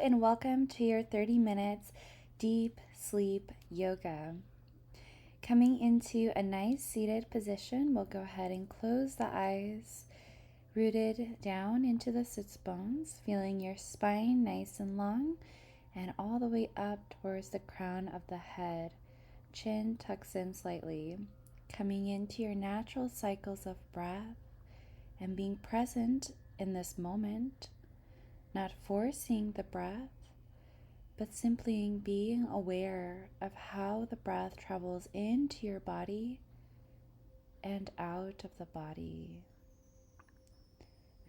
and welcome to your 30 minutes deep sleep yoga. Coming into a nice seated position, we'll go ahead and close the eyes, rooted down into the sits bones, feeling your spine nice and long and all the way up towards the crown of the head. Chin tucks in slightly, coming into your natural cycles of breath and being present in this moment. Not forcing the breath, but simply being aware of how the breath travels into your body and out of the body.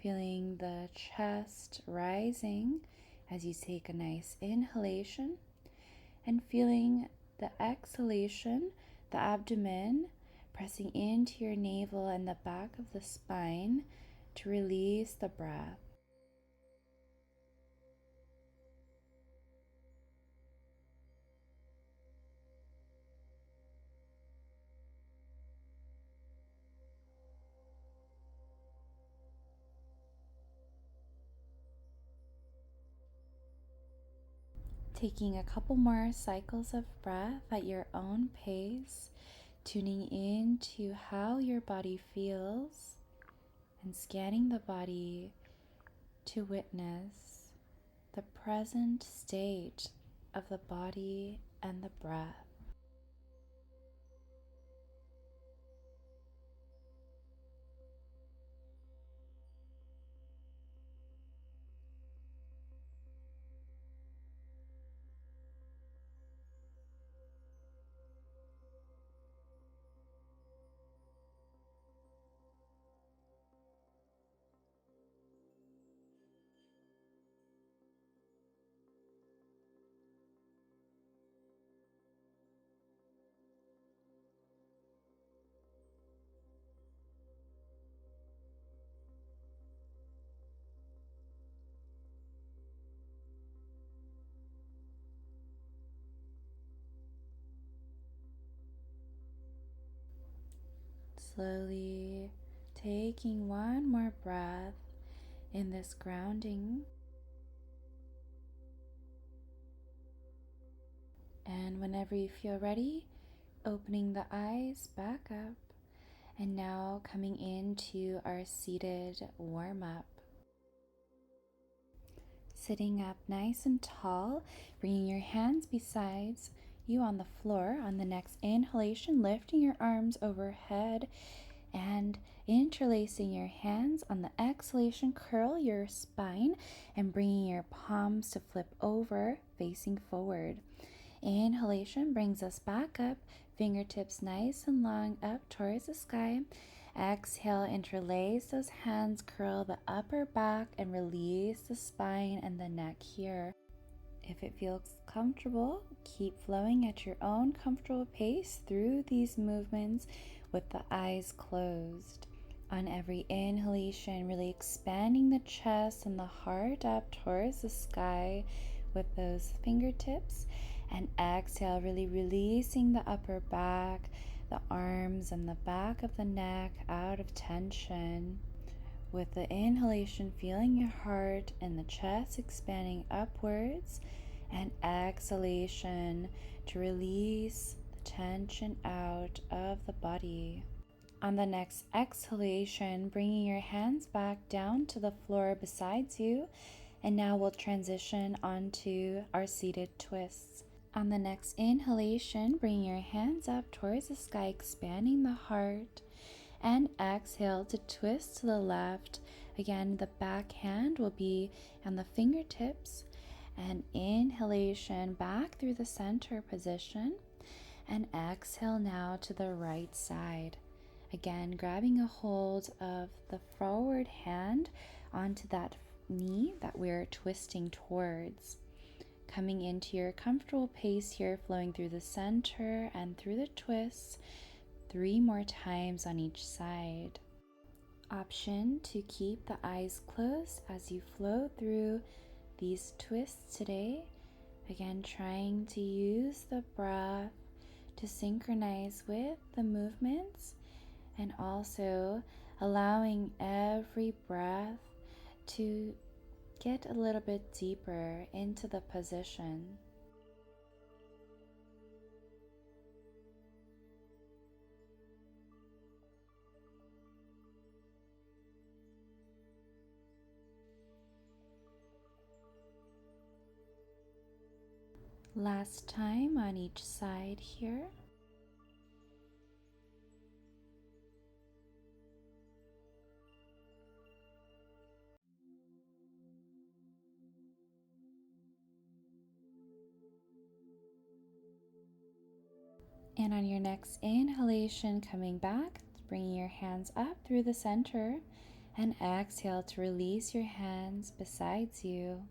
Feeling the chest rising as you take a nice inhalation, and feeling the exhalation, the abdomen pressing into your navel and the back of the spine to release the breath. Taking a couple more cycles of breath at your own pace, tuning into how your body feels and scanning the body to witness the present state of the body and the breath. Slowly taking one more breath in this grounding. And whenever you feel ready, opening the eyes back up, and now coming into our seated warm-up. Sitting up nice and tall, bringing your hands beside you on the floor. On the next inhalation, lifting your arms overhead and interlacing your hands. On the exhalation, curl your spine and bringing your palms to flip over, facing forward. Inhalation brings us back up, fingertips nice and long up towards the sky. Exhale, interlace those hands, curl the upper back and release the spine and the neck here. If it feels comfortable, keep flowing at your own comfortable pace through these movements with the eyes closed. On every inhalation, really expanding the chest and the heart up towards the sky with those fingertips. And exhale, really releasing the upper back, the arms and the back of the neck out of tension. With the inhalation, feeling your heart and the chest expanding upwards, and exhalation to release the tension out of the body. On the next exhalation, bringing your hands back down to the floor beside you, and now we'll transition onto our seated twists. On the next inhalation, bring your hands up towards the sky, expanding the heart, and exhale to twist to the left. Again, the back hand will be on the fingertips, and inhalation back through the center position, and exhale now to the right side. Again, grabbing a hold of the forward hand onto that knee that we're twisting towards. Coming into your comfortable pace here, flowing through the center and through the twists 3 more times on each side. Option to keep the eyes closed as you flow through these twists today. Again, trying to use the breath to synchronize with the movements, and also allowing every breath to get a little bit deeper into the position. Last time on each side here. And on your next inhalation, coming back, bringing your hands up through the center, and exhale to release your hands besides you.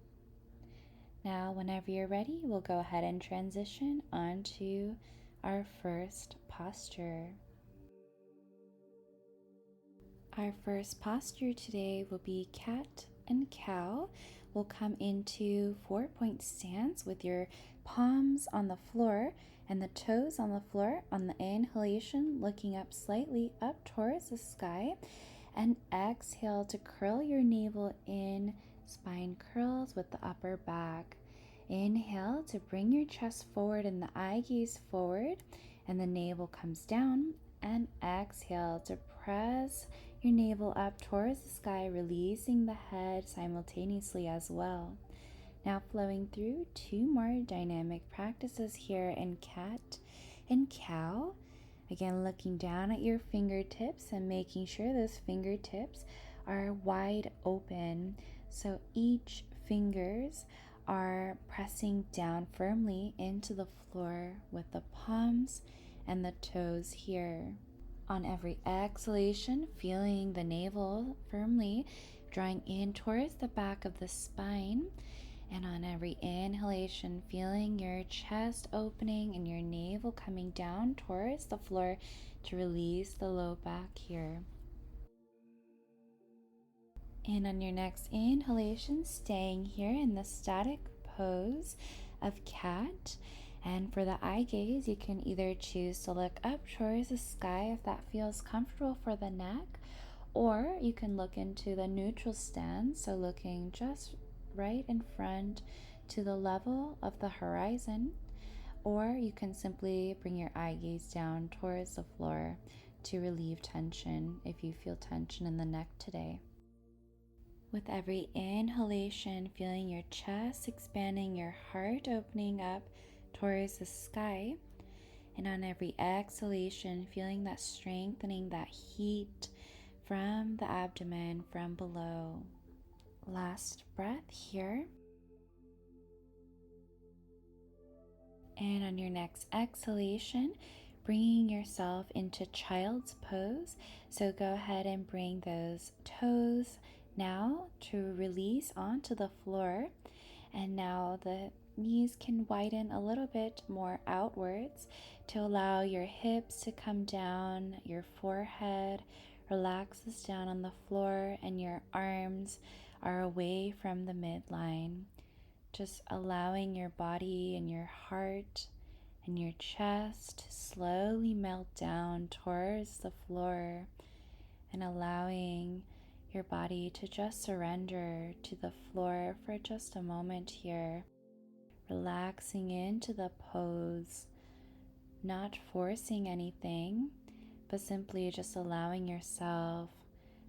Now, whenever you're ready, we'll go ahead and transition onto our first posture. Our first posture today will be cat and cow. We'll come into 4-point stance with your palms on the floor and the toes on the floor. On the inhalation, looking up slightly up towards the sky, and exhale to curl your navel in, spine curls with the upper back. Inhale to bring your chest forward and the eye gaze forward, and the navel comes down. And exhale to press your navel up towards the sky, releasing the head simultaneously as well. Now flowing through 2 more dynamic practices here in cat and cow. Again, looking down at your fingertips and making sure those fingertips are wide open. So each fingers are pressing down firmly into the floor with the palms and the toes here. On every exhalation, feeling the navel firmly drawing in towards the back of the spine. And on every inhalation, feeling your chest opening and your navel coming down towards the floor to release the low back here. And on your next inhalation, staying here in the static pose of cat. And for the eye gaze, you can either choose to look up towards the sky if that feels comfortable for the neck, or you can look into the neutral stance, so looking just right in front to the level of the horizon, or you can simply bring your eye gaze down towards the floor to relieve tension if you feel tension in the neck today. With every inhalation, feeling your chest expanding, your heart opening up towards the sky, and on every exhalation, feeling that strengthening, that heat from the abdomen from below. Last breath here. And on your next exhalation, bringing yourself into child's pose. So go ahead and bring those toes now to release onto the floor. And now the knees can widen a little bit more outwards to allow your hips to come down, your forehead relaxes down on the floor, and your arms are away from the midline. Just allowing your body and your heart and your chest to slowly melt down towards the floor, and allowing your body to just surrender to the floor for just a moment here, relaxing into the pose, not forcing anything, but simply just allowing yourself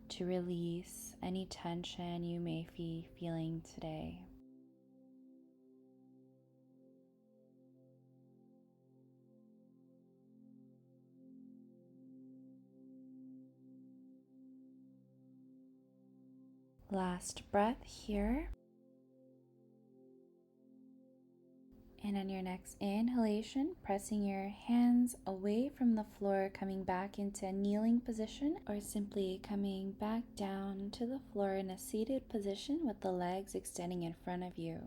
to release any tension you may be feeling today. Last breath here. And on your next inhalation, pressing your hands away from the floor, coming back into a kneeling position, or simply coming back down to the floor in a seated position with the legs extending in front of you.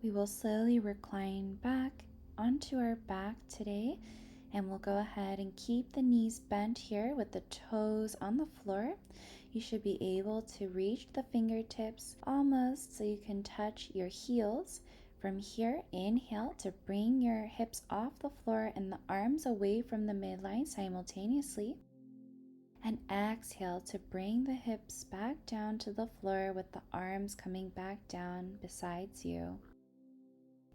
We will slowly recline back onto our back today, and we'll go ahead and keep the knees bent here with the toes on the floor. You should be able to reach the fingertips almost so you can touch your heels. From here, inhale to bring your hips off the floor and the arms away from the midline simultaneously. And exhale to bring the hips back down to the floor with the arms coming back down besides you.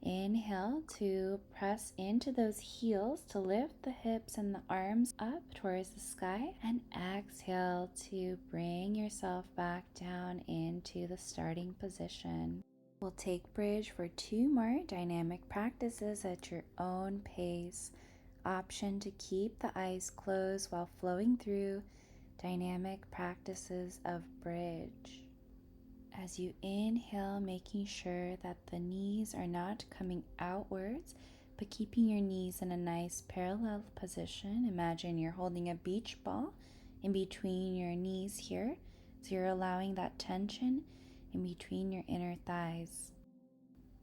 Inhale to press into those heels to lift the hips and the arms up towards the sky. And exhale to bring yourself back down into the starting position. We'll take bridge for 2 more dynamic practices at your own pace. Option to keep the eyes closed while flowing through dynamic practices of bridge. As you inhale, making sure that the knees are not coming outwards, but keeping your knees in a nice parallel position. Imagine you're holding a beach ball in between your knees here, so you're allowing that tension in between your inner thighs.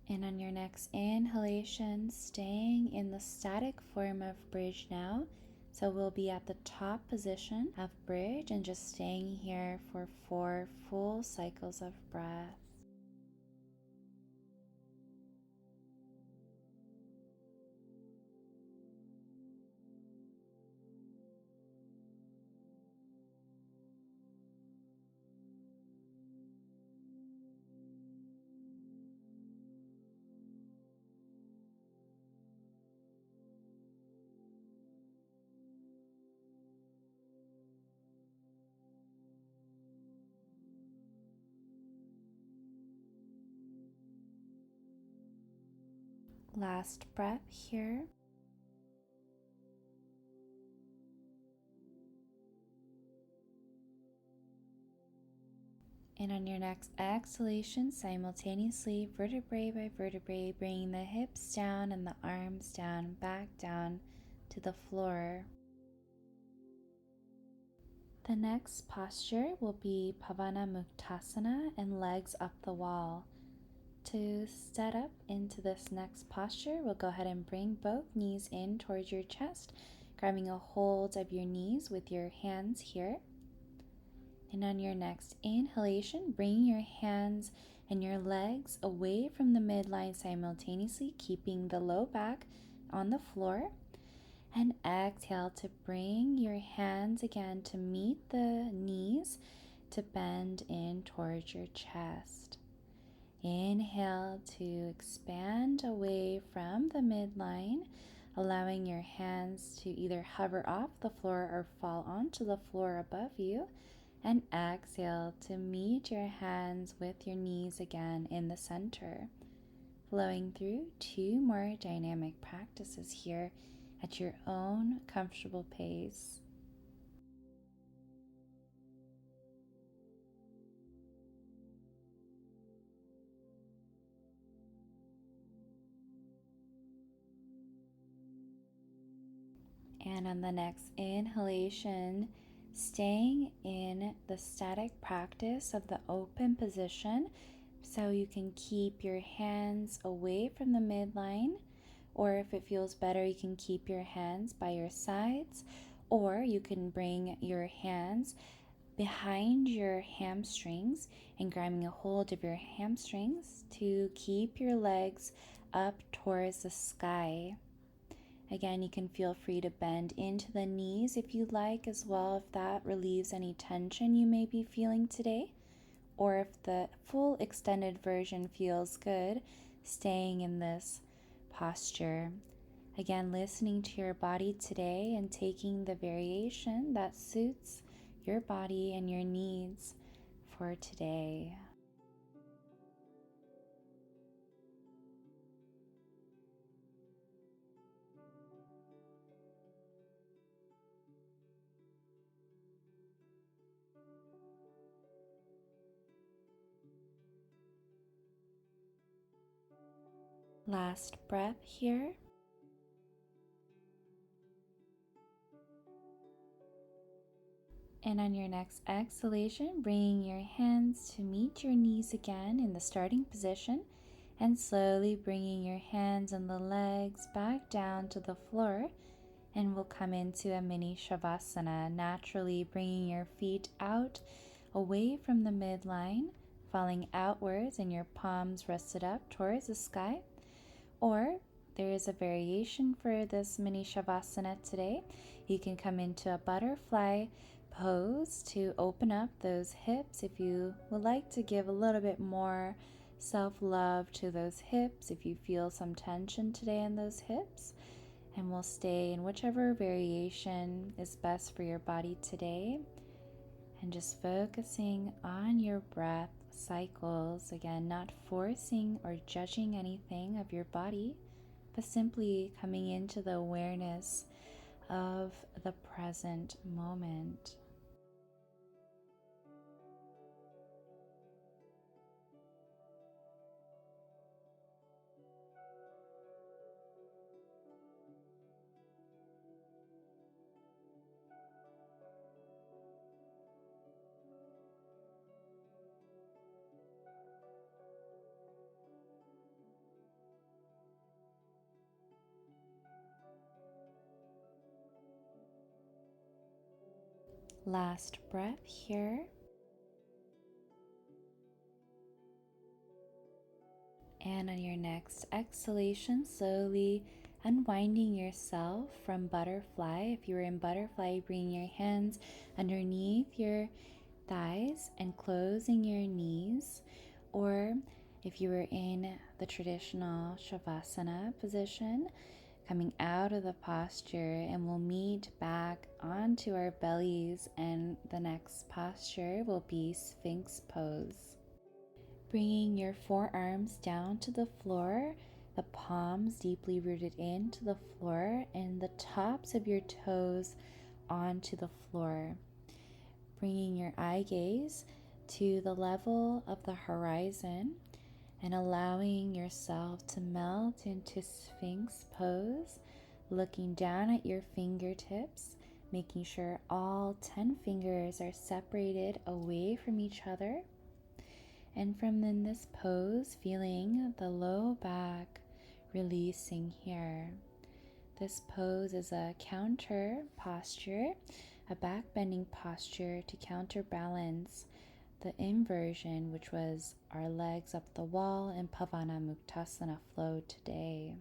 And on your next inhalation, staying in the static form of bridge now. So we'll be at the top position of bridge and just staying here for 4 full cycles of breath. Last breath here. And on your next exhalation, simultaneously, vertebrae by vertebrae, bringing the hips down and the arms down, back down to the floor. The next posture will be Pavana Muktasana and legs up the wall. To set up into this next posture, we'll go ahead and bring both knees in towards your chest, grabbing a hold of your knees with your hands here. And on your next inhalation, bring your hands and your legs away from the midline simultaneously, keeping the low back on the floor. And exhale to bring your hands again to meet the knees to bend in towards your chest. Inhale to expand away from the midline, allowing your hands to either hover off the floor or fall onto the floor above you. And exhale to meet your hands with your knees again in the center. Flowing through 2 more dynamic practices here at your own comfortable pace. And on the next inhalation, staying in the static practice of the open position, so you can keep your hands away from the midline, or if it feels better, you can keep your hands by your sides, or you can bring your hands behind your hamstrings and grabbing a hold of your hamstrings to keep your legs up towards the sky. Again, you can feel free to bend into the knees if you like as well, if that relieves any tension you may be feeling today, or if the full extended version feels good, staying in this posture. Again, listening to your body today and taking the variation that suits your body and your needs for today. Last breath here. And on your next exhalation, bringing your hands to meet your knees again in the starting position, and slowly bringing your hands and the legs back down to the floor, and we'll come into a mini shavasana, naturally bringing your feet out away from the midline, falling outwards and your palms rested up towards the sky. Or there is a variation for this mini shavasana today. You can come into a butterfly pose to open up those hips. If you would like to give a little bit more self-love to those hips, if you feel some tension today in those hips, and we'll stay in whichever variation is best for your body today, and just focusing on your breath cycles. Again, not forcing or judging anything of your body, but simply coming into the awareness of the present moment. Last breath here. And on your next exhalation, slowly unwinding yourself from butterfly. If you were in butterfly, bringing your hands underneath your thighs and closing your knees. Or if you were in the traditional Shavasana position, coming out of the posture, and we'll meet back onto our bellies, and the next posture will be Sphinx pose. Bringing your forearms down to the floor, the palms deeply rooted into the floor, and the tops of your toes onto the floor. Bringing your eye gaze to the level of the horizon and allowing yourself to melt into Sphinx pose, looking down at your fingertips, making sure all 10 fingers are separated away from each other. And from in this pose, feeling the low back releasing here. This pose is a counter posture, a back bending posture to counterbalance the inversion, which was our legs up the wall in Pavana Muktasana flow today.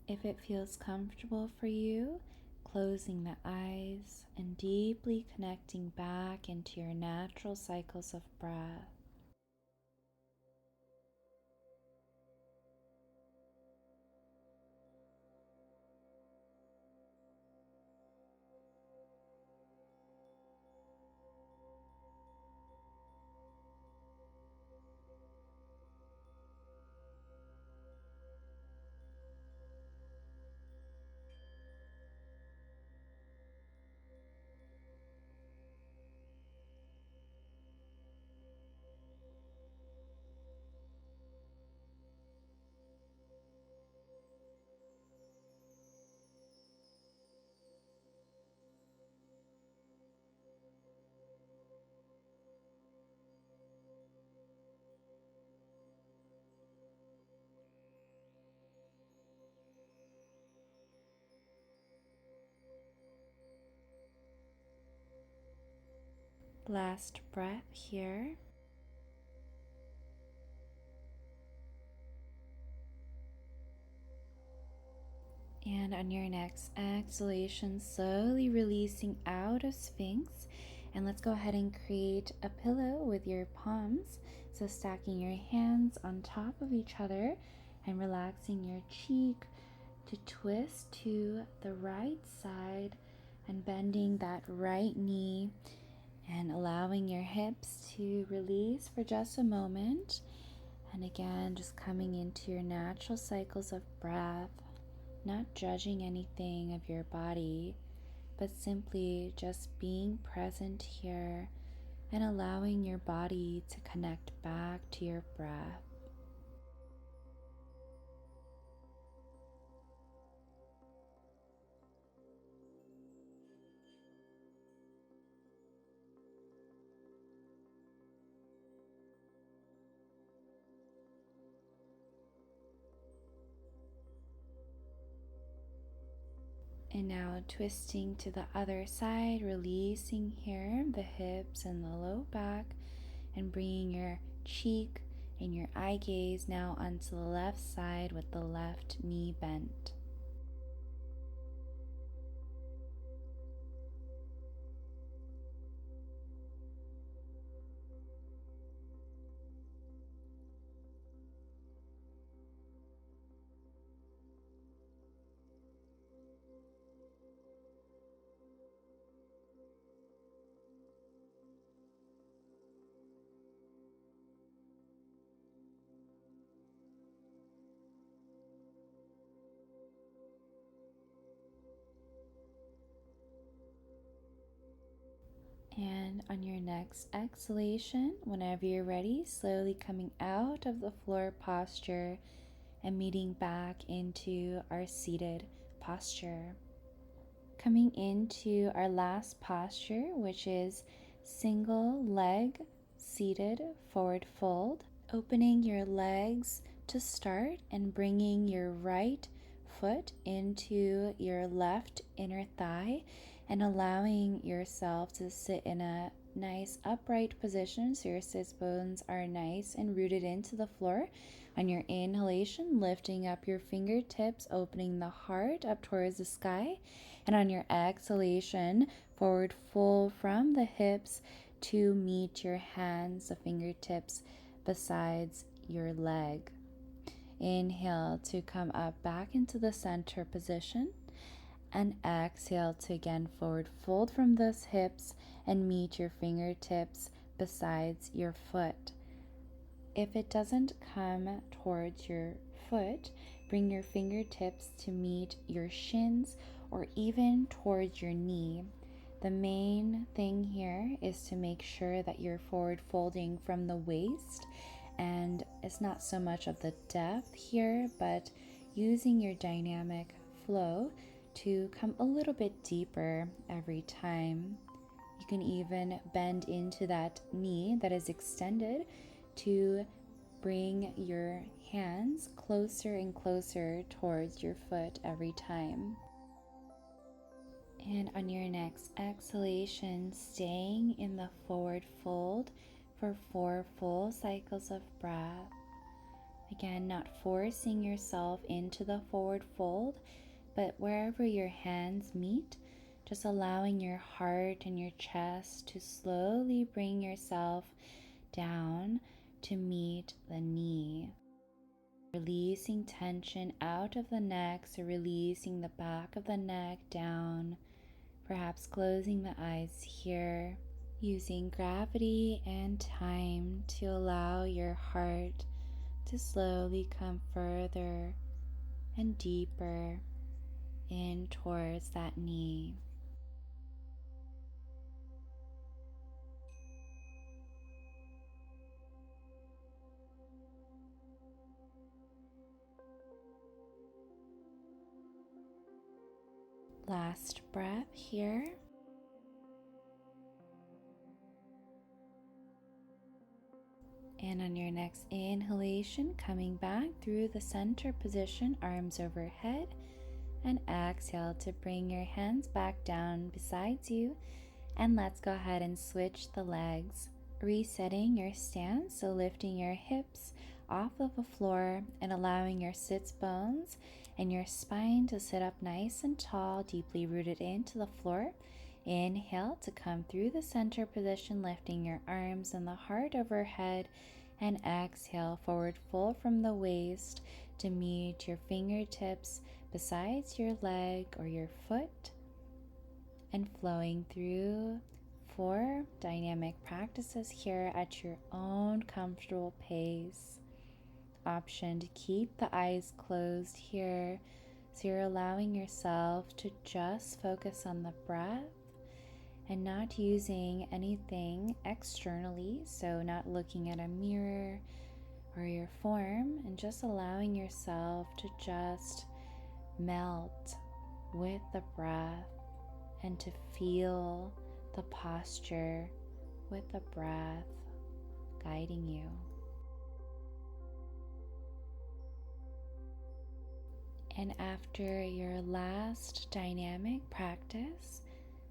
If it feels comfortable for you, closing the eyes and deeply connecting back into your natural cycles of breath. Last breath here. And on your next exhalation, slowly releasing out of Sphinx. And let's go ahead and create a pillow with your palms. So stacking your hands on top of each other and relaxing your cheek to twist to the right side and bending that right knee and allowing your hips to release for just a moment. And again, just coming into your natural cycles of breath, not judging anything of your body, but simply just being present here and allowing your body to connect back to your breath. And now twisting to the other side, releasing here the hips and the low back, and bringing your cheek and your eye gaze now onto the left side with the left knee bent. And on your next exhalation, whenever you're ready, slowly coming out of the floor posture and meeting back into our seated posture. Coming into our last posture, which is single leg seated forward fold. Opening your legs to start and bringing your right foot into your left inner thigh and allowing yourself to sit in a nice upright position so your sits bones are nice and rooted into the floor. On your inhalation, lifting up your fingertips, opening the heart up towards the sky. And on your exhalation, forward fold from the hips to meet your hands, the fingertips besides your leg. Inhale to come up back into the center position. And exhale to again forward fold from those hips and meet your fingertips besides your foot. If it doesn't come towards your foot, bring your fingertips to meet your shins or even towards your knee. The main thing here is to make sure that you're forward folding from the waist, and it's not so much of the depth here, but using your dynamic flow to come a little bit deeper every time. You can even bend into that knee that is extended to bring your hands closer and closer towards your foot every time. And on your next exhalation, staying in the forward fold for 4 full cycles of breath. Again, not forcing yourself into the forward fold, but wherever your hands meet, just allowing your heart and your chest to slowly bring yourself down to meet the knee. Releasing tension out of the neck, so releasing the back of the neck down, perhaps closing the eyes here, using gravity and time to allow your heart to slowly come further and deeper in towards that knee. Last breath here. And on your next inhalation, coming back through the center position, arms overhead, and exhale to bring your hands back down beside you. And let's go ahead and switch the legs, resetting your stance, so lifting your hips off of the floor and allowing your sits bones and your spine to sit up nice and tall, deeply rooted into the floor. Inhale to come through the center position, lifting your arms and the heart overhead, and exhale, forward fold from the waist to meet your fingertips besides your leg or your foot, and flowing through 4 dynamic practices here at your own comfortable pace. Option to keep the eyes closed here, so you're allowing yourself to just focus on the breath and not using anything externally, so not looking at a mirror or your form, and just allowing yourself to just melt with the breath and to feel the posture with the breath guiding you. And after your last dynamic practice,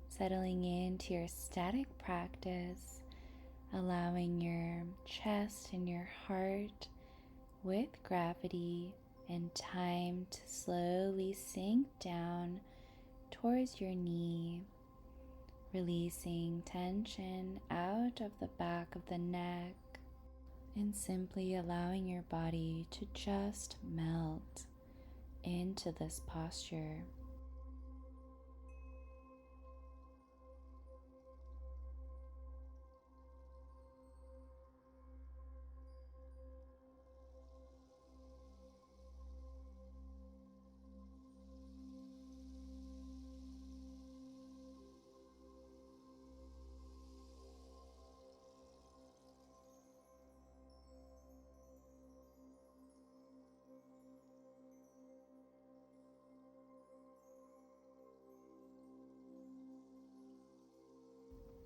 settling into your static practice, allowing your chest and your heart with gravity and time to slowly sink down towards your knee, releasing tension out of the back of the neck, and simply allowing your body to just melt into this posture.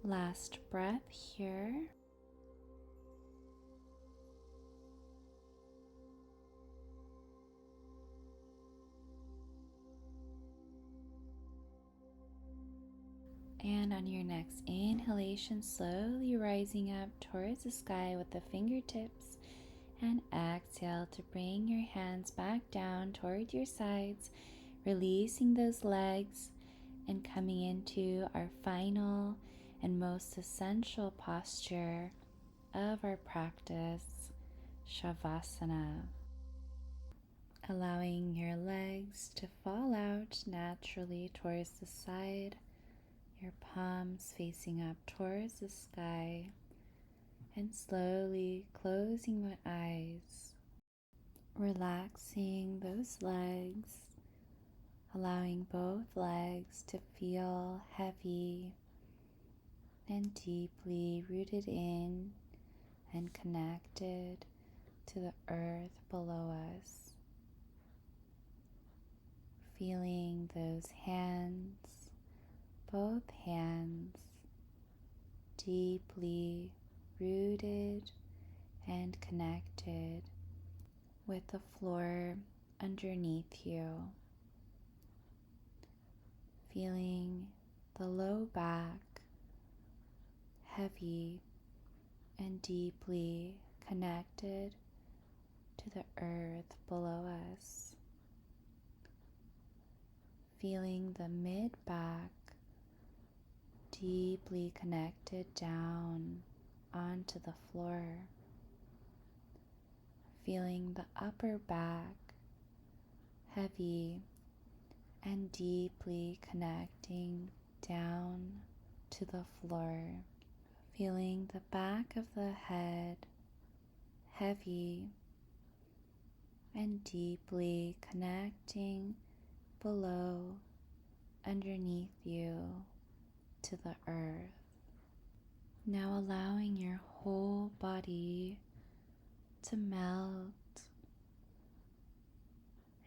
Last breath here. And on your next inhalation, slowly rising up towards the sky with the fingertips. And exhale to bring your hands back down toward your sides, releasing those legs and coming into our final and most essential posture of our practice, Shavasana. Allowing your legs to fall out naturally towards the side, your palms facing up towards the sky, and slowly closing my eyes, relaxing those legs, allowing both legs to feel heavy and deeply rooted in and connected to the earth below us. Feeling those hands, both hands, deeply rooted and connected with the floor underneath you. Feeling the low back heavy and deeply connected to the earth below us. Feeling the mid back deeply connected down onto the floor. Feeling the upper back heavy and deeply connecting down to the floor. Feeling the back of the head heavy and deeply connecting below, underneath you to the earth. Now allowing your whole body to melt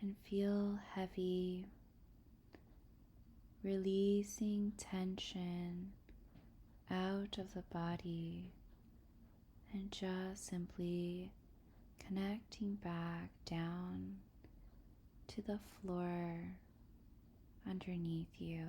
and feel heavy, releasing tension out of the body and just simply connecting back down to the floor underneath you.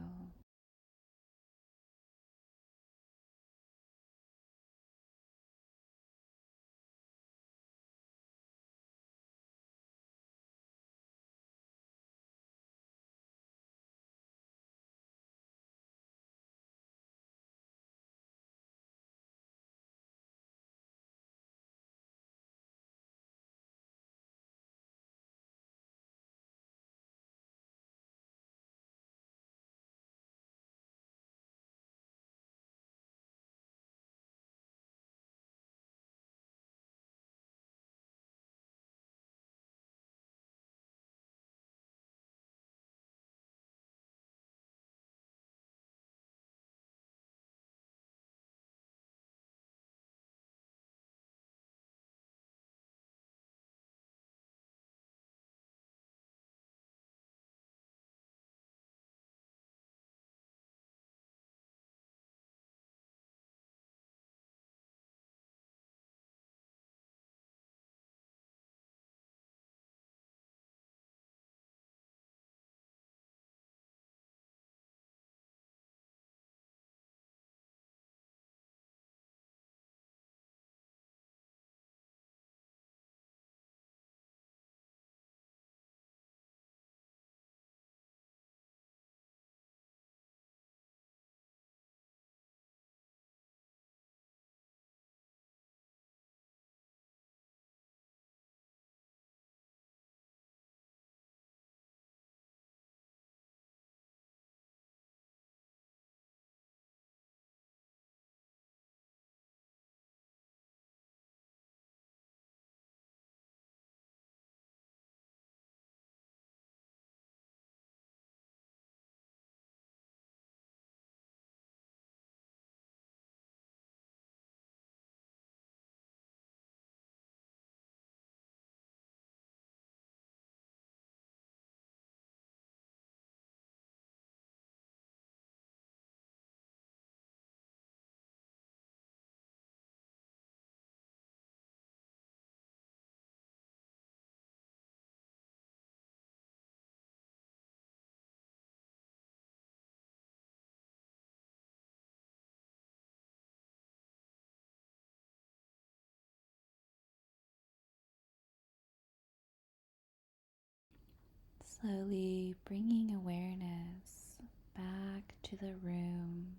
Slowly bringing awareness back to the room.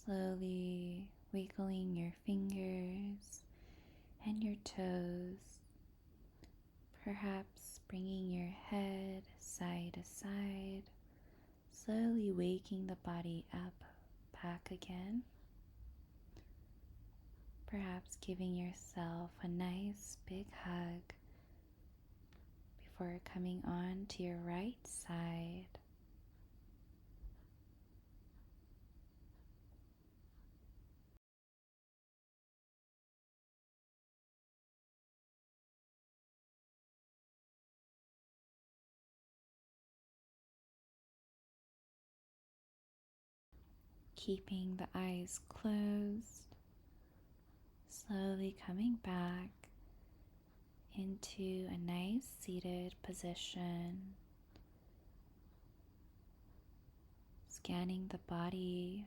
Slowly wiggling your fingers and your toes. Perhaps bringing your head side to side. Slowly waking the body up back again. Perhaps giving yourself a nice big hug before coming on to your right side. Keeping the eyes closed, slowly coming back into a nice seated position. Scanning the body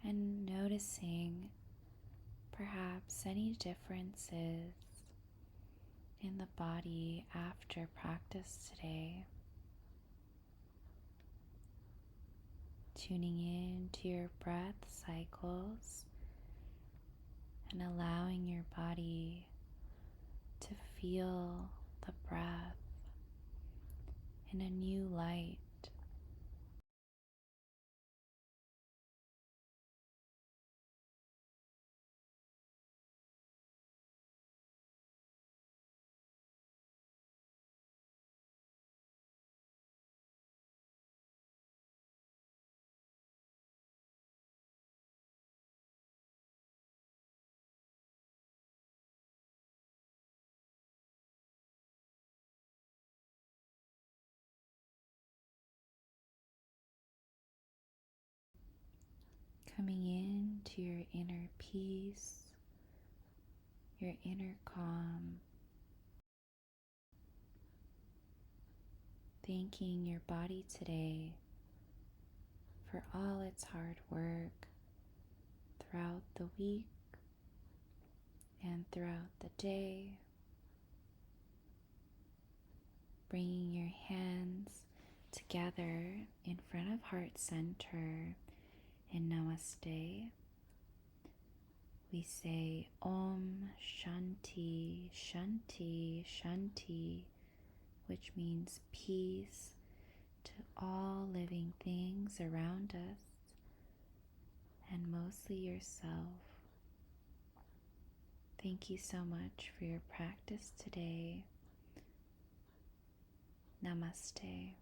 and noticing perhaps any differences in the body after practice today. Tuning in to your breath cycles and allowing your body to feel the breath in a new light. Coming into your inner peace, your inner calm, thanking your body today for all its hard work throughout the week and throughout the day. Bringing your hands together in front of heart center in Namaste. We say Om Shanti Shanti Shanti, which means peace to all living things around us and mostly yourself. Thank you so much for your practice today. Namaste.